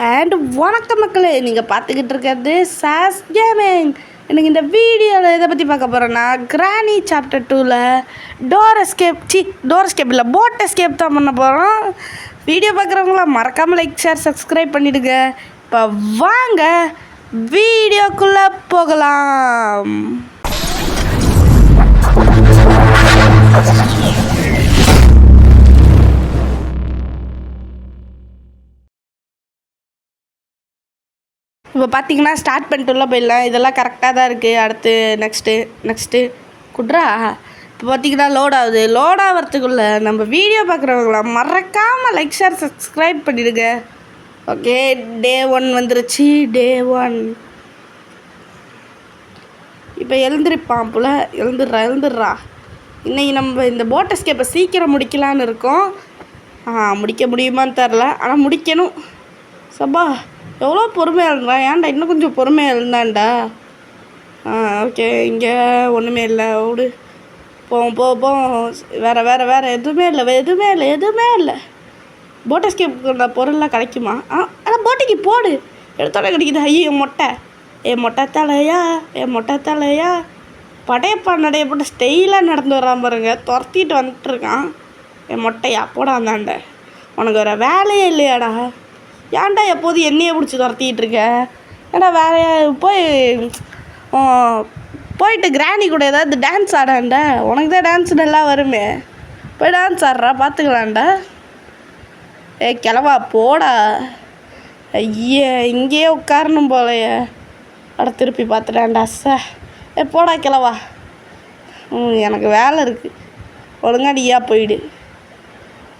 And வணக்கம் மக்களே, நீங்கள் பார்த்துக்கிட்டு இருக்கிறது சாஸ் கேமிங். எனக்கு இந்த வீடியோவில் எதை பற்றி பார்க்க போகிறேன்னா, கிராணி சாப்டர் 2ல் டோர் எஸ்கேப் இல்லை போட் எஸ்கேப் தான் பண்ண போகிறோம். வீடியோ பார்க்குறவங்களாம் மறக்காமல் லைக் ஷேர் சப்ஸ்கிரைப் பண்ணிவிடுங்க. இப்போ வாங்க வீடியோக்குள்ளே போகலாம். இப்போ பார்த்தீங்கன்னா ஸ்டார்ட் பண்ணிட்டுள்ள போயிடலாம். இதெல்லாம் கரெக்டாக தான் இருக்குது. அடுத்து நெக்ஸ்ட்டு குட்ரா. இப்போ பார்த்தீங்கன்னா லோட் ஆகிறதுக்குள்ளே நம்ம வீடியோ பார்க்குறவங்களாம் மறக்காமல் லைக் ஷேர் சப்ஸ்கிரைப் பண்ணிவிடுங்க. ஓகே, டே 1 வந்துருச்சு. டே 1 இப்போ எழுந்திருப்பான் போல். எழுந்துடுறா. இன்றைக்கி நம்ம இந்த போட் எஸ்கேப்பை சீக்கிரம் முடிக்கலான்னு இருக்கோம். முடிக்க முடியுமான்னு தெரில, ஆனால் முடிக்கணும். சபா எவ்வளோ பொறுமையாக இருந்தான். ஏன்டா இன்னும் கொஞ்சம் பொறுமையாக இருந்தான்டா. ஓகே, இங்கே ஒன்றுமே இல்லை. ஓடு போவோம். வேறு எதுவுமே இல்லை. போட் எஸ்கேப் பொருள்லாம் கிடைக்குமா? ஆனால் போட்டிக்கு போடு எடுத்தோட கிடைக்குது. ஐயோ மொட்டை தலையா படையப்பா நடைய போட்டு ஸ்டைலாக நடந்து வரான் பாருங்க. துரத்திட்டு வந்துட்டுருக்கான். மொட்டையா போடா அந்தாண்ட. உனக்கு வேறு வேலையே இல்லையாடா? ஏன்டா எப்போதும் என்னையே பிடிச்சி துரத்திக்கிட்டு இருக்க? ஏடா வேற போயிட்டு கிராணி கூட ஏதாவது டான்ஸ் ஆடாண்டா. உனக்கு தான் டான்ஸ் நல்லா வருமே. போய் டான்ஸ் ஆடுறா, பார்த்துக்கலான்டா. கிளவா போடா. ஐயே, இங்கேயே உட்காரணும் போலையே. திருப்பி பார்த்துட்டான்டா. போடா கிளவா. எனக்கு வேலை இருக்குது. ஒழுங்காடியா போயிடு.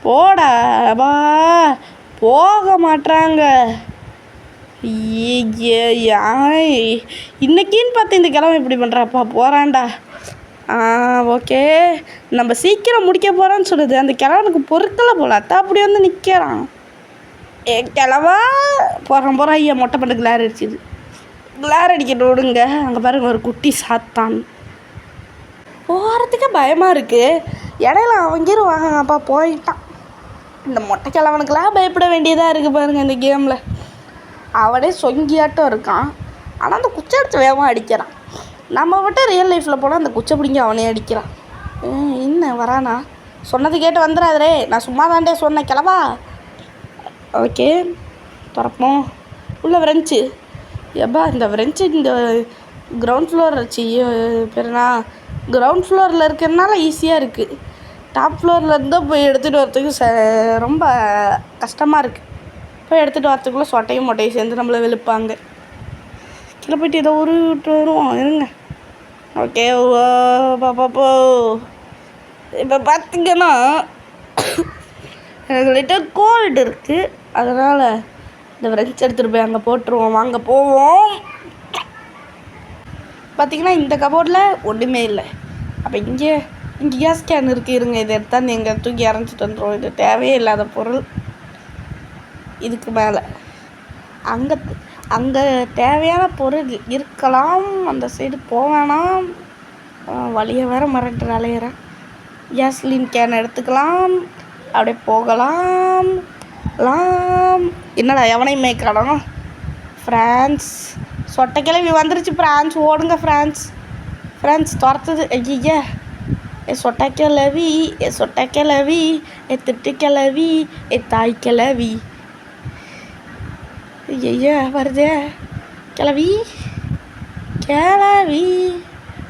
போடா. போக மாட்டாங்க. இன்னைக்கின்னு பார்த்து இந்த கிழமை இப்படி பண்ணுறாப்பா. போகிறான்டா. ஓகே, நம்ம சீக்கிரம் முடிக்க போகிறோன்னு சொல்லுது. அந்த கிழவனுக்கு பொறுக்கலை போல. அத்தா அப்படி வந்து நிற்கிறான். கிழவா போகிறான். ஐயா மொட்டை பண்ண கிளார் அடிச்சிது. கிளார் அடிக்கிட்டு விடுங்க. அங்கே பாருங்க ஒரு குட்டி சாத்தான். போகிறதுக்கே பயமாக இருக்குது. இடையில அவங்கிருவாங்க. அப்பா போயிட்டான். இந்த மொட்டை கிழவனுக்கெல்லாம் பயப்பட வேண்டியதாக இருக்குது பாருங்கள் இந்த கேமில். அவனே சொங்கியாட்டம் இருக்கான். ஆனால் அந்த குச்சை எடுத்து வேகமாக அடிக்கிறான். நம்ம விட்டு ரியல் லைஃப்பில் போனால் அந்த குச்சை பிடிங்கி அவனே அடிக்கிறான். என்ன வரானா? சொன்னது கேட்டு வந்துடாதே. நான் சும்மா தாண்டே சொன்னேன் கிழவா. ஓகே, திறப்போம். உள்ள ஃப்ரெஞ்சு. இந்த ஃப்ரெஞ்சு இந்த கிரவுண்ட் ஃப்ளோர் வச்சு பேருனா கிரவுண்ட் ஃப்ளோரில் இருக்கிறதுனால ஈஸியாக இருக்குது. டாப் ஃப்ளோரில் இருந்தால் போய் எடுத்துகிட்டு வரத்துக்கு ரொம்ப கஷ்டமாக இருக்குது. போய் எடுத்துகிட்டு வரத்துக்குள்ளே சொட்டையும் மொட்டையும் சேர்ந்து நம்மளை வெளுப்பாங்க. கீழே போய்ட்டு ஏதோ விட்டு வருவோம். இருங்க. ஓகே, பாப்போ. இப்போ பார்த்திங்கன்னா எனக்கு லிட்டர் கோல்டு இருக்குது. அதனால் இந்த ஃப்ரெண்ட்ஸ் எடுத்துகிட்டு போய் அங்கே போட்டுருவோம். வாங்க போவோம். பார்த்திங்கன்னா இந்த கபோர்டில் ஒன்றுமே இல்லை. அப்போ இங்கே கேஸ் கேன் இருக்குது. இருங்க, இதை எடுத்தாந்து எங்கள் தூக்கி இறஞ்சிட்டு வந்துடும். இது தேவையே இல்லாத பொருள். இதுக்கு மேலே அங்கே தேவையான பொருள் இருக்கலாம். அந்த சைடு போவேணாம். வழியை வேறு மறந்துட்டு அலையிறேன். கேஸ்லின் கேன் எடுத்துக்கலாம். அப்படியே போகலாம். என்னடா எவனையுமே காணோம். ஃப்ரான்ஸ் சொட்டை கிளவி வந்துருச்சு. ஃப்ரான்ஸ் ஓடுங்க. ஃப்ரான்ஸ் துரத்துது. ஐயா, சொட்டை கிளவி, திட்டு கிளவி, தாய் கிளவி. ஐயா வருதே கிளவி.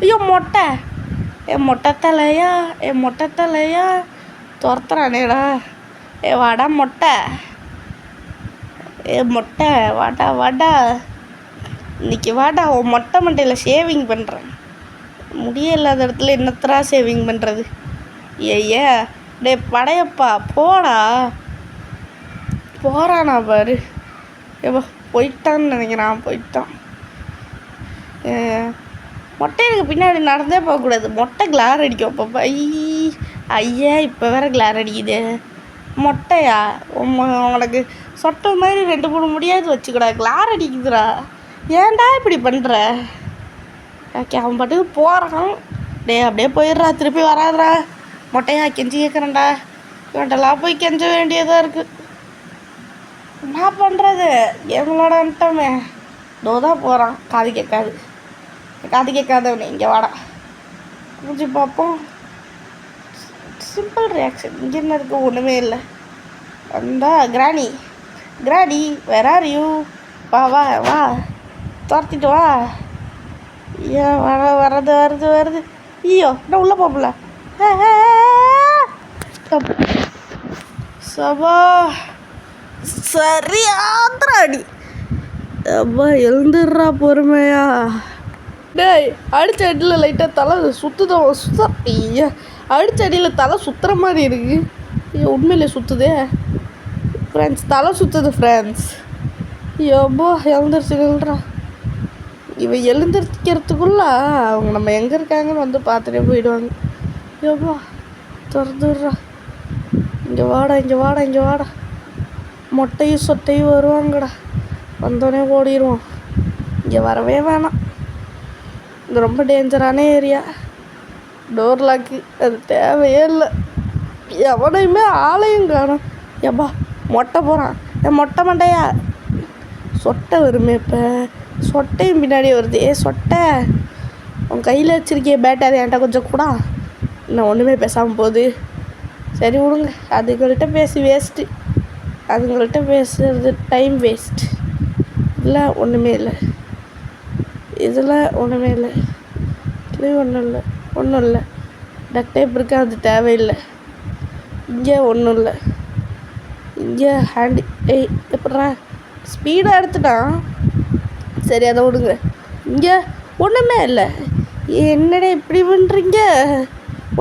ஐயோ மொட்டை. மொட்டை தலையா துரத்துறானேடா. வாடா மொட்டை. மொட்டை வாடா. இன்னைக்கு வாடா. மொட்டை மண்டையில் ஷேவிங் பண்ணுறேன். முடிய இல்லாத இடத்துல என்னத்தரா சேவிங் பண்ணுறது? டே படையப்பா போடா. போகிறானா பாரு. போயிட்டான்னு நினைக்கிறான். போயிட்டான். மொட்டை எனக்கு பின்னாடி நடந்தே போகக்கூடாது. மொட்டை கிளார் அடிக்கும் பாப்பா. ஐயா இப்போ வேற கிளார் அடிக்குது. மொட்டையா உனக்கு சொட்டை மாதிரி 2-3 முடியாது வச்சுக்கூடா. கிளார் அடிக்குதுடா. ஏன்டா இப்படி பண்ணுற? ஓகே, அவன் பாட்டுக்கு போகிறான். அப்படியே போயிடுறா. திருப்பி வராதுடா. மொட்டையா கெஞ்சி கேட்குறேன்டா. இவன்ட்டெல்லாம் போய் கெஞ்ச வேண்டியதாக இருக்குது. என்ன பண்ணுறது, எங்களோட வந்துட்டோமே. இதோ தான் போகிறான். காது கேட்காது, காது கேட்காதவனே இங்கே வாடா. முடிஞ்சு பார்ப்போம். Simple reaction. இங்கே என்ன இருக்குது, ஒன்றுமே இல்லை. வந்தா கிராணி, கிராணி வேர் ஆர் யூ? வா வா வா, துரத்திட்டு வா. ஏன் வர்றது வருது வருது. ஐயோ நான் உள்ளே போகல. சபா சரியாதிராடி. அப்பா எழுந்துடுறா பொறுமையா. டேய் அடித்த அடியில் லைட்டாக தலை சுற்றுதான் ஐயா. அடித்த அடியில் தலை சுற்றுற மாதிரி இருக்குது. ஐயோ உண்மையிலே சுற்றுதே ஃப்ரெண்ட்ஸ், தலை சுற்றுது ஃப்ரெண்ட்ஸ். ஐயோப்பா எழுந்திரிச்சுக்கல்றா. இவன் எழுந்திரிக்கிறதுக்குள்ள அவங்க நம்ம எங்கே இருக்காங்கன்னு வந்து பார்த்துட்டே போயிடுவாங்க. ஐயோப்பா திறந்துடுறா. இங்கே வாடா இங்கே வாடா இங்கே வாடா. மொட்டையும் சொட்டையும் வருவாங்கடா. வந்தோடனே ஓடிடுவோம். இங்கே வரவே வேணாம். இது ரொம்ப டேஞ்சரான ஏரியா. டோர் லாக்கு, அது தேவையே இல்லை. எவனையுமே ஆளையும் காணும். எப்பா மொட்டை போகிறான். என் மொட்டை மண்டையா சொட்டை வருமே. இப்போ சொட்டையும் பின்னாடி வருது. சொட்டை உன் கையில் வச்சுருக்கிய பேட்டரி என்கிட்ட கொஞ்சம் கூட. இன்னும் ஒன்றுமே பேசாமல் போகுது. சரி விடுங்க, அதுங்கள்கிட்ட பேசி வேஸ்ட்டு. அதுங்கள்கிட்ட பேசுறது டைம் வேஸ்ட். இல்லை ஒன்றுமே இல்லை, இதில் ஒன்றுமே இல்லை, இதுலேயும் ஒன்றும் இல்லை, ஒன்றும் இல்லை. டக் டைப் இருக்கா, அது தேவையில்லை. இங்கே ஒன்றும் இல்லை. இங்கே ஹேண்டு எப்பட்றா ஸ்பீடாக எடுத்துட்டான். சரி அதை விடுங்க. இங்கே ஒன்றுமே இல்லை. என்னடா இப்படி பண்ணுறீங்க?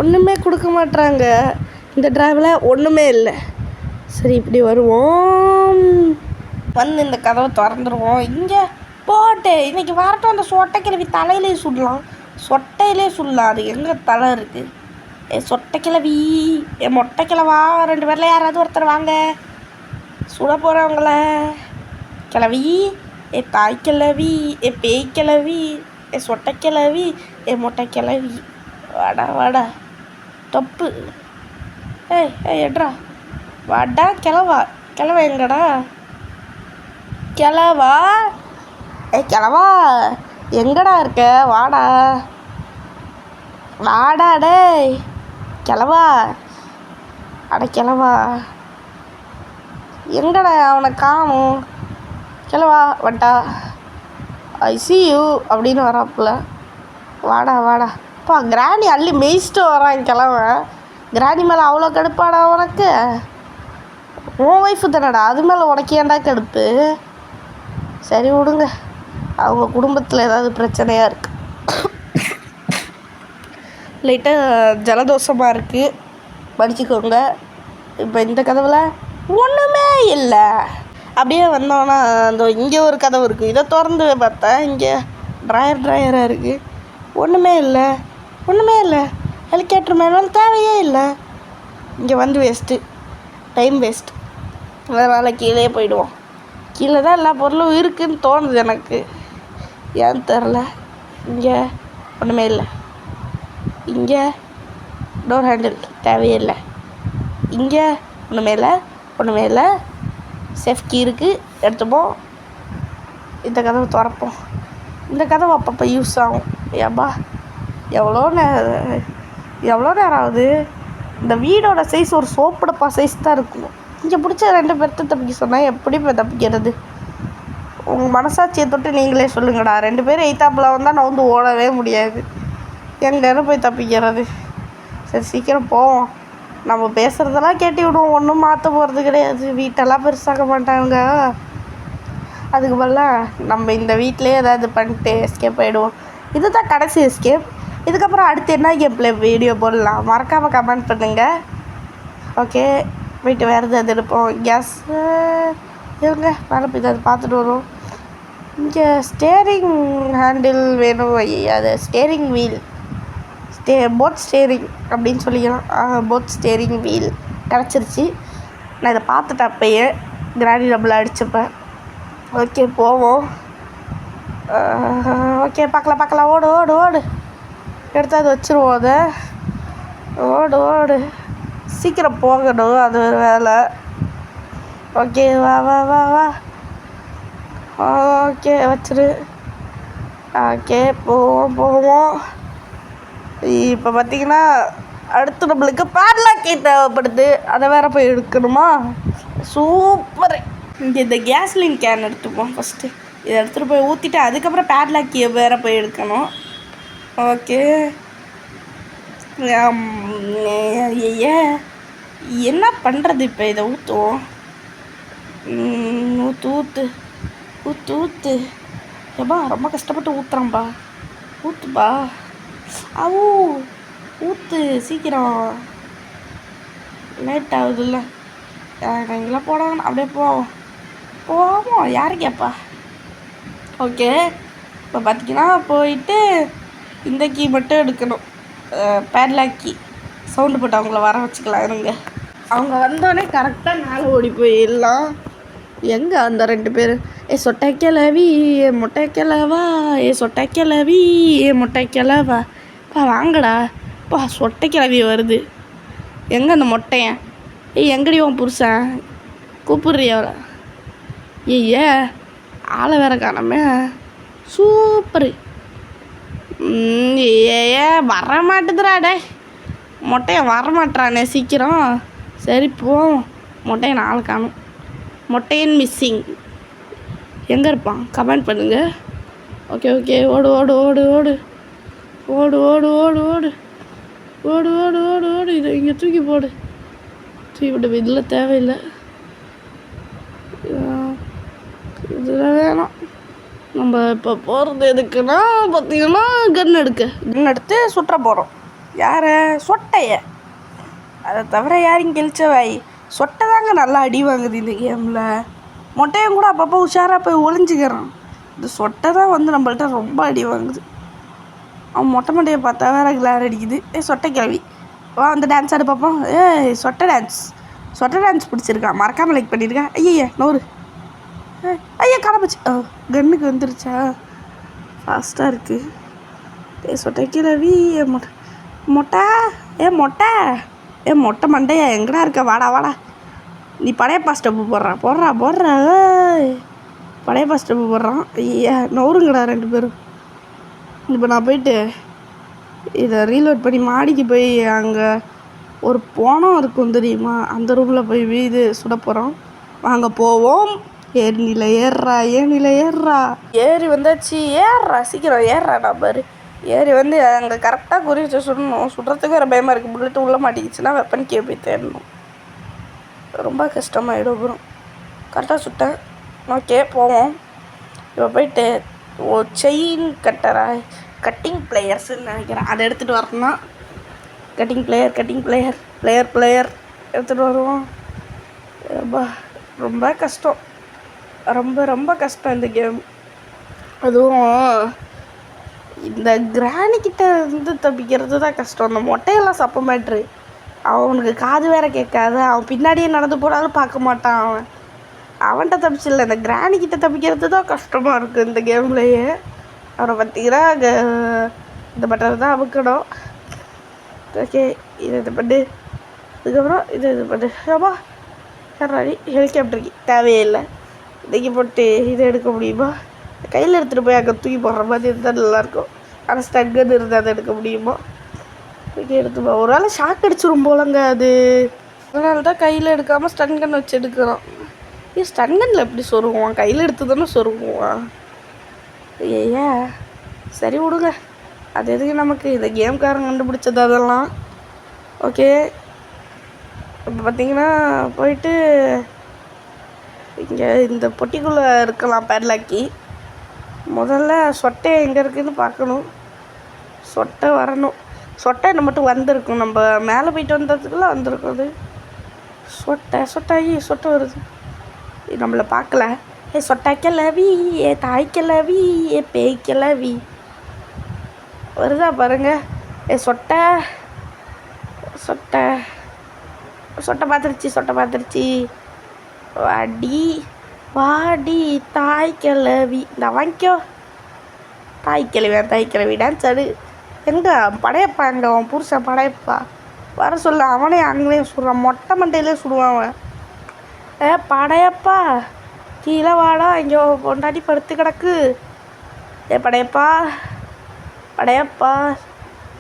ஒன்றுமே கொடுக்க மாட்றாங்க. இந்த டிரைவில் ஒன்றுமே இல்லை. சரி இப்படி வருவோம், வந்து இந்த கதவை திறந்துருவோம். இங்கே போட்டு இன்றைக்கி வரட்டும். அந்த சொட்டை கிளவி தலையிலே சுடலாம், சொட்டையிலே சுடலாம். அது எங்கே தலை இருக்குது? சொட்டை கிளவி, மொட்டை கிளவா, 2 பேரில் யாராவது ஒருத்தர் வாங்க. சுட போகிறவங்கள கிளவி, தாய் கிளவி, பேய் கிளவி, சொட்டை கிளவி, மொட்டை கிளவி, வாடா வாடா தொப்பு. எட்ரா வாடா கிளவா. கிளவா எங்கடா? கிளவா கிளவா எங்கடா இருக்க? வாடா வாடா டேய் கிளவா. அட கிளவா எங்கடா? அவனை காணும். கிளவா வட்டா. ஐ சி யூ அப்படின்னு வராப்புல. வாடா வாடா. அப்பா கிராணி அள்ளி மேய்ச்சிட்டு வரான் கிளவன். கிராணி மேலே அவ்வளோ கடுப்பாடா உனக்கு? உன் ஒய்ஃபு தானடா, அது மேலே உனக்கு ஏன்டா கடுப்பு? சரி விடுங்க, அவங்க குடும்பத்தில் ஏதாவது பிரச்சனையாக இருக்குது. லைட்டாக ஜலதோஷமாக இருக்குது, படிச்சுக்கோங்க. இப்போ இந்த கதவில் ஒன்றுமே இல்லை. அப்படியே வந்தோன்னா அந்த இங்கே ஒரு கதவு இருக்குது. இதை திறந்து பார்த்தேன், இங்கே ட்ராயராக இருக்குது. ஒன்றுமே இல்லை, ஒன்றுமே இல்லை. ஹெலிகாப்டர் மேனுவல் தேவையே இல்லை. இங்கே வந்து வேஸ்ட்டு, டைம் வேஸ்ட். அதனால் கீழே போயிடுவோம். கீழே தான் எல்லா பொருளும் இருக்குதுன்னு தோணுது எனக்கு, ஏன்னு தெரில. இங்கே ஒன்றுமே இல்லை. இங்கே டோர் ஹேண்டில் தேவையே இல்லை. இங்கே ஒன்றுமே இல்லை, ஒன்றுமே இல்லை. சேஃப் கீ இருக்குது, எடுத்துப்போம். இந்த கதவை திறப்போம். இந்த கதவை அப்பப்போ யூஸ் ஆகும். ஏப்பா எவ்வளோ நேரம் ஆகுது? இந்த வீடோட சைஸ் ஒரு சோப்பு டப்பா சைஸ் தான் இருக்கும். இங்கே பிடிச்ச 2 பேர்த்த தப்பிக்க சொன்னால் எப்படி இப்போ தப்பிக்கிறது? உங்கள் மனசாட்சியை தொட்டு நீங்களே சொல்லுங்கடா. 2 பேரும் எய்த்தாப்பில் வந்தால் நான் வந்து ஓடவே முடியாது. எங்கேன்னு போய் தப்பிக்கிறது? சரி சீக்கிரம் போவோம். நம்ம பேசுகிறதெல்லாம் கேட்டு விடுவோம். ஒன்றும் மாற்ற போகிறது கிடையாது. வீட்டெல்லாம் பெருசாக மாட்டாங்க. அதுக்கு பதிலாக நம்ம இந்த வீட்டிலே ஏதாவது பண்ணிட்டு எஸ்கேப் ஆகிடுவோம். இது தான் கடைசி எஸ்கேப். இதுக்கப்புறம் அடுத்து என்ன கேம்ல வீடியோ போடலாம் மறக்காமல் கமெண்ட் பண்ணுங்கள். ஓகே, போய்ட்டு வேறு எதாவது எடுப்போம். கேஸ் இருங்க, மேலே போய் அதை பார்த்துட்டு வரும். இங்கே ஸ்டேரிங் ஹேண்டில் வேணும். அது ஸ்டேரிங் வீல், போட் ஸ்டேரிங் அப்படின்னு சொல்லிக்கலாம். போட் ஸ்டேரிங் வீல் கிடச்சிருச்சு. நான் இதை பார்த்துட்டேன் அப்பயே, கிராணி டபுள் அடிச்சுப்பேன். ஓகே போவோம். ஓகே பார்க்கலாம். ஓடு ஓடு ஓடு, எடுத்து அது வச்சுருவோம். அதை ஓடு ஓடு, சீக்கிரம் போகணும், அது ஒரு வேலை. ஓகே வா வா வா வா. ஓகே வச்சிரு. ஓகே போவோம் போவோம். இப்போ பார்த்தீங்கன்னா அடுத்து நம்மளுக்கு பேட்லாக்கே தேவைப்படுது. அதை வேற போய் எடுக்கணுமா? சூப்பர். இங்கே இந்த கேஸ்லின் கேன் எடுத்துப்போம் ஃபஸ்ட்டு. இதை எடுத்துகிட்டு போய் ஊற்றிட்டு அதுக்கப்புறம் பேட்லாக்கியை வேற போய் எடுக்கணும். ஓகே. ஐய என்ன பண்ணுறது இப்போ? இதை ஊற்றுவோம். ஊற்று ஊற்று ஊற்று ஊற்று. ஏப்பா ரொம்ப கஷ்டப்பட்டு ஊற்றுறான்ப்பா. ஊற்றுப்பா. அவு ஊற்று சீக்கிரம். லேட் ஆகுதுல்ல. எங்கெல்லாம் போடாமல் அப்படியே போவோம் போவோம். யாரு கேட்பா? ஓகே. இப்போ பார்த்தீங்கன்னா போயிட்டு இந்த கீ மட்டும் எடுக்கணும். Padlock key. சவுண்டு போட்டு அவங்கள வர வச்சுக்கலாம் இருங்க. அவங்க வந்தோடனே கரெக்டாக மேலே ஓடி போயிடலாம். எங்கே அந்த 2 பேர்? சொட்டை கிளவி முட்டை கிளவா, சொட்டை கிளவி முட்டை கிளவா. வாங்கடா சொட்டை கிளவி வருது. எங்கே அந்த மொட்டையன்? எங்கடி உன் புருஷன்? கூப்பிட்றிய அவரை? ஐயா ஆளை வேற காணாமே. சூப்பரு. ஏ வர மாட்டுதுராடே. மொட்டையன் வரமாட்டானே சீக்கிரம். சரி போவோம். மொட்டையன் ஆளை காணும். மொட்டையன் மிஸ்ஸிங். எங்கே இருப்பான்? கமெண்ட் பண்ணுங்க. Okay okay. ஓடு ஓடு ஓடு ஓடு ஓடு ஓடு ஓடு ஓடு ஓடு ஓடு ஓடு ஓடு. இதை இங்கே தூக்கி போடு. தூக்கி விட்டு இதில் தேவையில்லை. இதில் வேணாம். நம்ம இப்போ போகிறது எதுக்குன்னா பார்த்தீங்கன்னா கன் எடுத்து சுற்ற போகிறோம். யாரை? சொட்டையை. அதை தவிர யாரையும் கெளிச்சவாய். சொட்டை தாங்க நல்லா அடி வாங்குது இந்த கேமில். மொட்டையும் கூட அப்பப்போ உஷாராக போய் ஒளிஞ்சிக்கிறான். இந்த சொட்டை தான் வந்து நம்மள்ட்ட ரொம்ப அடி வாங்குது. அவன் மொட்டை மண்டையை பார்த்தா வேற கிளார் அடிக்குது. சொட்டை கிளவி வா வந்து டான்ஸ் ஆடு பார்ப்போம். சொட்டை டான்ஸ் பிடிச்சிருக்கான். மறக்காமல் லைக் பண்ணியிருக்கேன். ஐயா நூறு. ஐயா காணப்போச்சு. கன்னுக்கு வந்துருச்சா? ஃபாஸ்ட்டாக இருக்குது. சொட்டை கிளவி மொட்டை. மொட்டை மண்டையா எங்கடா இருக்க? வாடா நீ படையப்பா ஸ்டெப்பு போடுறா. படையப்பா ஸ்டெப்பு போடுறான். ஐயா நோருங்கடா 2 பேரும். இப்போ நான் போயிட்டு இதை ரீலோட் பண்ணி மாடிக்கு போய் அங்கே ஒரு போனம் இருக்கும் தெரியுமா? அந்த ரூமில் போய் வீடு சுட போகிறோம். வாங்க போவோம். ஏறினில ஏறுறா. ஏறி வந்தாச்சு. சீக்கிரம் ஏறுறா. நான் பாரு ஏறி வந்து அங்கே கரெக்டாக குறி வச்சு சுடணும். சுடுறதுக்கு வேறு பயமாக இருக்குது. புல்லட்டு உள்ளே மாட்டிக்கிச்சுன்னா வெப்பன் கீழே போய் தேடணும். ரொம்ப கஷ்டமாயிடும். அப்புறம் கரெக்டாக சுட்டேன். ஓகே போவோம். இப்போ போயிட்டு செயின் கட்டிங் பிளேயர்ஸ்ன்னு நினைக்கிறேன். அதை எடுத்துகிட்டு வரணும்னா கட்டிங் பிளேயர் எடுத்துகிட்டு வருவோம். ரொம்ப கஷ்டம். ரொம்ப கஷ்டம் இந்த கேம். அதுவும் இந்த கிராணிக்கிட்ட இருந்து தப்பிக்கிறது தான் கஷ்டம். அந்த மொட்டையெல்லாம் சப்ப மேட்ரு. அவனுக்கு காது வேற கேட்காது. அவன் பின்னாடியே நடந்து போனாலும் பார்க்க மாட்டான். அவன்கிட்ட தப்பிச்சில்ல. இந்த கிராணிக்கிட்ட தப்பிக்கிறது தான் கஷ்டமாக இருக்குது இந்த கேம்லேயே. அவரை பார்த்தீங்கன்னா இந்த பட்டர் தான் அமுக்கணும். ஓகே இது பண்ணு. அதுக்கப்புறம் இது பண்ணு. ஆமா சரி ஹெலிகாப்டருக்கு தேவையே இல்லை. இன்றைக்கி போட்டு இதை எடுக்க முடியுமா? கையில் எடுத்துகிட்டு போய் அங்கே தூக்கி போடுற மாதிரி இருந்தால் நல்லாயிருக்கும். ஆனால் ஸ்டங்கன்னு இருந்தால் அதை எடுக்க முடியுமா? ஓகே எடுத்துப்பா. ஒரு வேளை ஷாக் அடிச்சிடும் போலங்க அது. அதனால தான் கையில் எடுக்காமல் ஸ்டன் கன் வச்சு எடுக்கிறோம். ஸ்டன் கன்னில் எப்படி சொருகுவான்? கையில் எடுத்து தானே சொருகுவான். ஐயா சரி விடுங்க. அது எதுக்கு நமக்கு? இந்த கேம்காரன் கண்டுபிடிச்சது அதெல்லாம். ஓகே இப்போ பார்த்தீங்கன்னா போயிட்டு இங்கே இந்த பொட்டிக்குள்ளே இருக்கலாம் பேட்லாக்கி. முதல்ல சொட்டை எங்கே இருக்குதுன்னு பார்க்கணும். சொட்டை வரணும். சொட்டை என்ன மட்டும் வந்திருக்கும். நம்ம மேலே போயிட்டு வந்ததுக்குள்ளே வந்திருக்கும். அது சொட்டை வருது. நம்மளை பார்க்கல. சொட்டை கிளவி தாய் கிளவி பேய் கிளவி வருதா பாருங்க. சொட்டை பார்த்துருச்சு. வாடி தாய் கிளவி. இந்த வாங்கிக்கோ தாய் கிளவி டான்ஸ் ஆடு. எங்கே படையப்பா? எங்கே அவன் புருஷன் படையப்பா? வர சொல்ல. அவனே அங்கேயும் சுடுறான். மொட்டை மண்டையிலே சுடுவான் அவன். படையப்பா கீழே வாடா, இங்கே பொண்டாட்டி படுத்து கிடக்கு. படையப்பா படையப்பா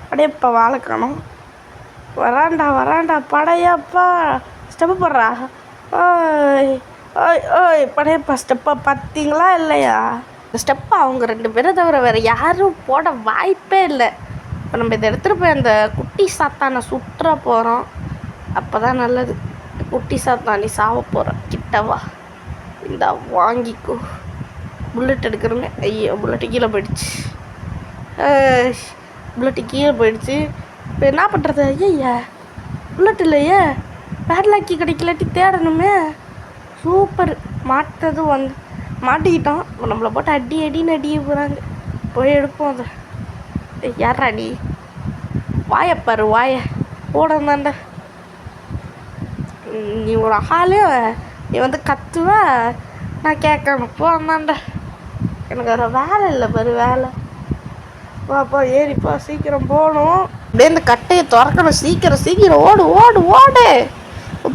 படையப்பா வாழை காணும். வராண்டா படையப்பா ஸ்டெப்பு போடுறா. ஓய் ஓய் ஓய் படையப்பா ஸ்டெப்பை பார்த்தீங்களா இல்லையா? இந்த ஸ்டெப்பை அவங்க 2 பேரை தவிர வேறு யாரும் போட வாய்ப்பே இல்லை. இப்போ நம்ம இதை எடுத்துகிட்டு போய் அந்த குட்டி சாத்தானை சுற்ற போகிறோம். அப்போ தான் நல்லது. குட்டி சாத்தானி சாவ போகிறோம். கிட்டவா இந்த வாங்கிக்கோ. புல்லட் எடுக்கிறோமே. ஐயோ புல்லட்டு கீழே போயிடுச்சு. இப்போ என்ன பண்ணுறது? ஐயா புல்லட் இல்லையே. பேட்லாக்கி கிடைக்கலாட்டி தேடணுமே. சூப்பர். மாட்டது மாட்டிக்கிட்டோம். நம்மளை போட்டு அடின்னு அடிய போகிறாங்க. போய் எடுப்போம் அதை. யாரா அடி? வாயப்பாரு வாய போடந்தாண்ட. நீ ஒரு ஆளே நீ கத்துவ, நான் கேட்கணும். போந்தாண்ட. எனக்கு வேறு வேலை இல்லை பாரு. வேலை வாப்பா ஏறிப்பா சீக்கிரம் போகணும். அப்படியே இந்த கட்டையை திறக்கணும். சீக்கிரம் ஓடு ஓடு ஓடு.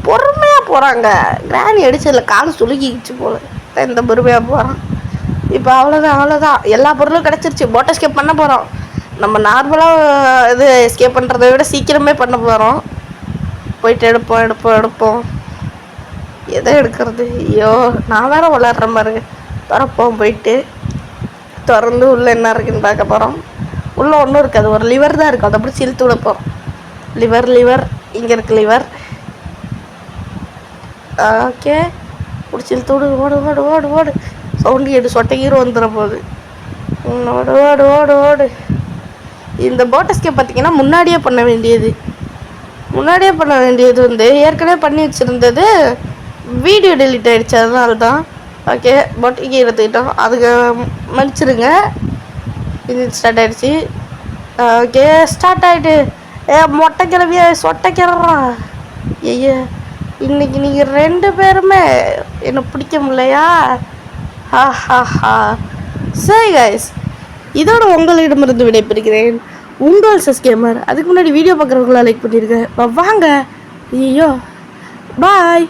பொறுமையாக போகிறாங்க. கிராணி அடிச்சதில் காலை சுலுக்கிச்சு போல. இந்த பொறுமையாக போகிறான். இப்போ அவ்வளோதான். எல்லா பொருளும் கிடச்சிருச்சு. போட்டை ஸ்கேப் பண்ண போகிறோம். நம்ம நார்மலாக இது எஸ்கேப் பண்ணுறதை விட சீக்கிரமே பண்ண போகிறோம். போயிட்டு எடுப்போம். எதை எடுக்கிறது? ஐயோ நான் வேறு விளாட்ற மாதிரி. திறப்போம். போயிட்டு திறந்து உள்ளே என்ன இருக்குதுன்னு பார்க்க போகிறோம். உள்ளே ஒன்றும் இருக்காது. ஒரு லிவர் தான் இருக்கும். அதை அப்படி இழுத்து விட போகிறோம். லிவர் இங்கே இருக்குது லிவர். ஓகே பிடிச்சி இழுத்து விடு. ஓடு சவுண்டு கேட்டு சொட்டைக்கீரை வந்துட போகுது. ஓடு. இந்த போட் எஸ்கேப் பார்த்திங்கன்னா முன்னாடியே பண்ண வேண்டியது ஏற்கனவே பண்ணி வச்சுருந்தது. வீடியோ டெலிட் ஆகிடுச்சு. அதனால தான். ஓகே போட்டுக்கு எடுத்துக்கிட்டோம். அதுக்கு மன்னிச்சிருங்க. இது ஸ்டார்ட் ஆகிடுச்சு. ஓகே ஸ்டார்ட் ஆகிட்டு. மொட்டை கிளவியா சொட்டை கிளறா. ஐயா இன்னைக்கு நீங்கள் 2 பேருமே என்னை பிடிக்க முடியலையா? சரி கைஸ், இதோட உங்களிடமிருந்து விடைபெறுகிறேன். உங்கள் சஸ்கேமர். அதுக்கு முன்னாடி வீடியோ பார்க்குறவங்களா லைக் பண்ணியிருக்கேன். வாங்க. ஐயோ பாய்.